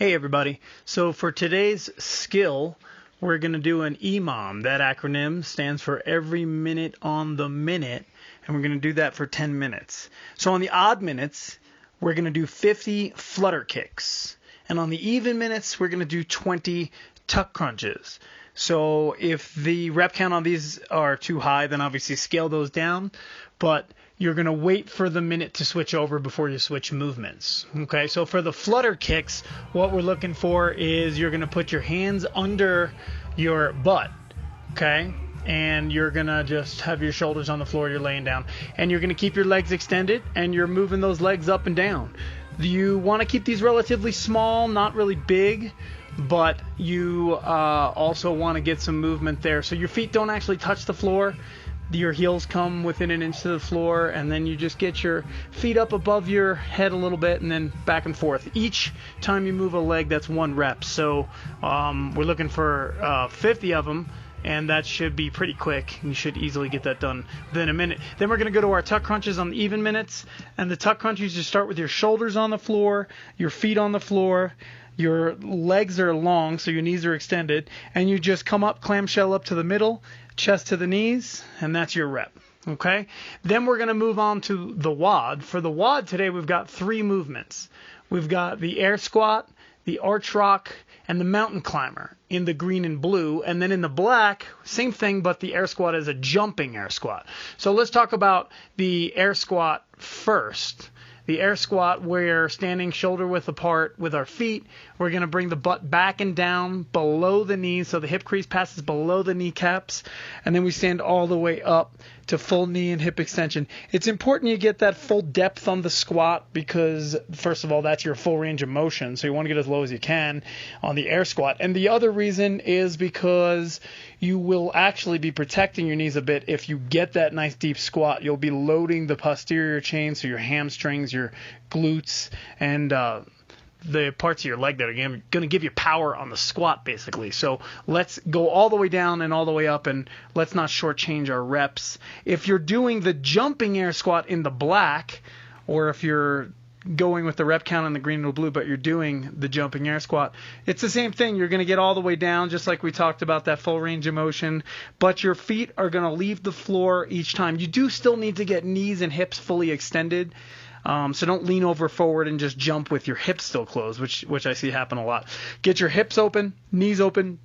Hey everybody, so for today's skill, we're going to do an EMOM. That acronym stands for every minute on the minute, and we're going to do that for 10 minutes. So on the odd minutes, we're going to do 50 flutter kicks, and on the even minutes, we're going to do 20 tuck crunches. So if the rep count on these are too high, then obviously scale those down, but you're going to wait for the minute to switch over before you switch movements. Okay, so for the flutter kicks, what we're looking for is you're going to put your hands under your butt, okay? And you're going to just have your shoulders on the floor, you're laying down. And you're going to keep your legs extended, and you're moving those legs up and down. You want to keep these relatively small, not really big, but you also want to get some movement there. So your feet don't actually touch the floor. Your heels come within an inch to the floor, and then you just get your feet up above your head a little bit and then back and forth. Each time you move a leg, that's one rep. So we're looking for 50 of them, and that should be pretty quick. You should easily get that done within a minute. Then we're going to go to our tuck crunches on the even minutes, and the tuck crunches, you start with your shoulders on the floor, your feet on the floor. Your legs are long, so your knees are extended, and you just come up, clamshell up to the middle, chest to the knees, and that's your rep. Okay? Then we're going to move on to the WOD. For the WOD today, we've got 3 movements. We've got the air squat, the arch rock, and the mountain climber in the green and blue. And then in the black, same thing, but the air squat is a jumping air squat. So let's talk about the air squat first. The air squat, we're standing shoulder width apart with our feet. We're going to bring the butt back and down below the knees, so the hip crease passes below the kneecaps, and then we stand all the way up to full knee and hip extension. It's important you get that full depth on the squat because, first of all, that's your full range of motion, so you want to get as low as you can on the air squat. And the other reason is because you will actually be protecting your knees a bit. If you get that nice deep squat, you'll be loading the posterior chain, so your hamstrings, your glutes, and the parts of your leg that are going to give you power on the squat, basically. So let's go all the way down and all the way up, and let's not shortchange our reps. If you're doing the jumping air squat in the black, or if you're going with the rep count in the green and blue, but you're doing the jumping air squat, it's the same thing. You're going to get all the way down, just like we talked about, that full range of motion, but your feet are going to leave the floor each time. You do still need to get knees and hips fully extended. So don't lean over forward and just jump with your hips still closed, which I see happen a lot. Get your hips open, knees open,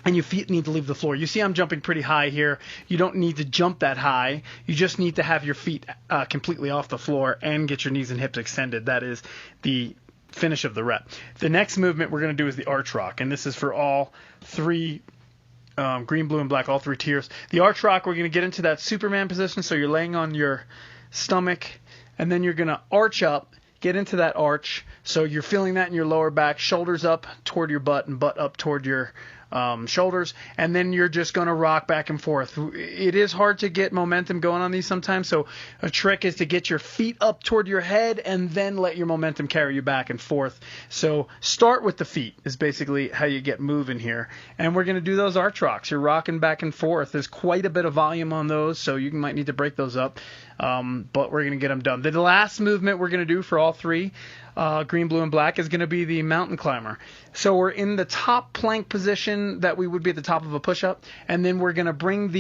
and your feet need to leave the floor. You see I'm jumping pretty high here. You don't need to jump that high. You just need to have your feet completely off the floor and get your knees and hips extended. That is the finish of the rep. The next movement we're going to do is the arch rock, and this is for all 3 green, blue, and black, all 3 tiers. The arch rock, we're going to get into that Superman position, so you're laying on your stomach, and then you're going to arch up, get into that arch. So you're feeling that in your lower back, shoulders up toward your butt and butt up toward your shoulders. And then you're just going to rock back and forth. It is hard to get momentum going on these sometimes. So a trick is to get your feet up toward your head and then let your momentum carry you back and forth. So start with the feet is basically how you get moving here. And we're going to do those arch rocks. You're rocking back and forth. There's quite a bit of volume on those, so you might need to break those up. But we're going to get them done. The last movement we're going to do for all 3, green, blue, and black, is going to be the mountain climber. So we're in the top plank position that we would be at the top of a push-up, and then we're going to bring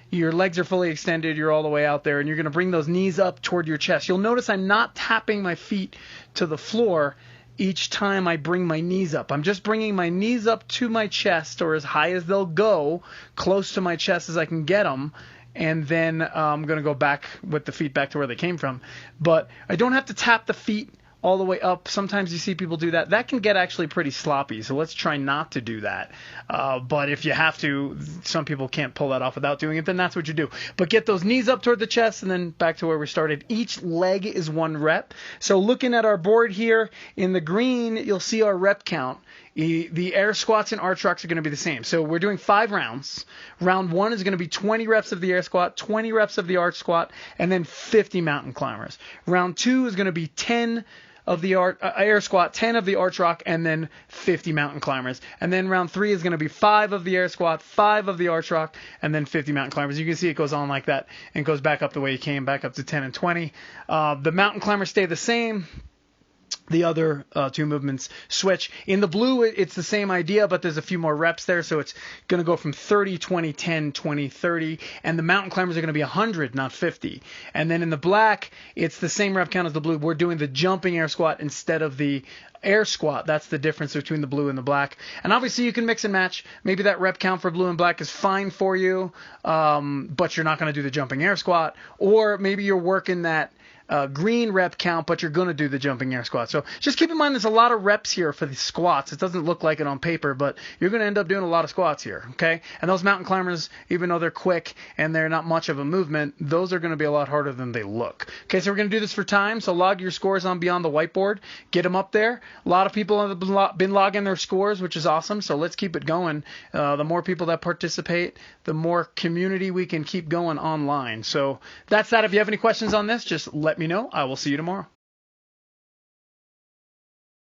your legs are fully extended, you're all the way out there, and you're going to bring those knees up toward your chest. You'll notice I'm not tapping my feet to the floor each time I bring my knees up. I'm just bringing my knees up to my chest, or as high as they'll go, close to my chest as I can get them, and then I'm going to go back with the feet back to where they came from. But I don't have to tap the feet all the way up. Sometimes you see people do that. That can get actually pretty sloppy, so let's try not to do that. But if you have to, some people can't pull that off without doing it, then that's what you do. But get those knees up toward the chest and then back to where we started. Each leg is 1 rep. So looking at our board here, in the green, you'll see our rep count. The air squats and arch rocks are going to be the same. So we're doing 5 rounds. Round 1 is going to be 20 reps of the air squat, 20 reps of the arch squat, and then 50 mountain climbers. Round 2 is going to be 10 of the air squat, 10 of the arch rock, and then 50 mountain climbers. And then round 3 is going to be 5 of the air squat, 5 of the arch rock, and then 50 mountain climbers. You can see it goes on like that and goes back up the way you came, back up to 10 and 20. The mountain climbers stay the same. the other two movements switch. In the blue, it's the same idea, but there's a few more reps there, so it's going to go from 30, 20, 10, 20, 30, and the mountain climbers are going to be 100, not 50. And then in the black, it's the same rep count as the blue. We're doing the jumping air squat instead of the air squat. That's the difference between the blue and the black. And obviously you can mix and match. Maybe that rep count for blue and black is fine for you, but you're not going to do the jumping air squat. Or maybe you're working that green rep count, but you're going to do the jumping air squat. So just keep in mind there's a lot of reps here for the squats. It doesn't look like it on paper, but you're going to end up doing a lot of squats here, okay? And those mountain climbers, even though they're quick and they're not much of a movement, those are going to be a lot harder than they look. Okay, so we're going to do this for time. So log your scores on Beyond the Whiteboard. Get them up there. A lot of people have been logging their scores, which is awesome. So let's keep it going. The more people that participate, the more community we can keep going online. So that's that. If you have any questions on this, just let me know. I will see you tomorrow.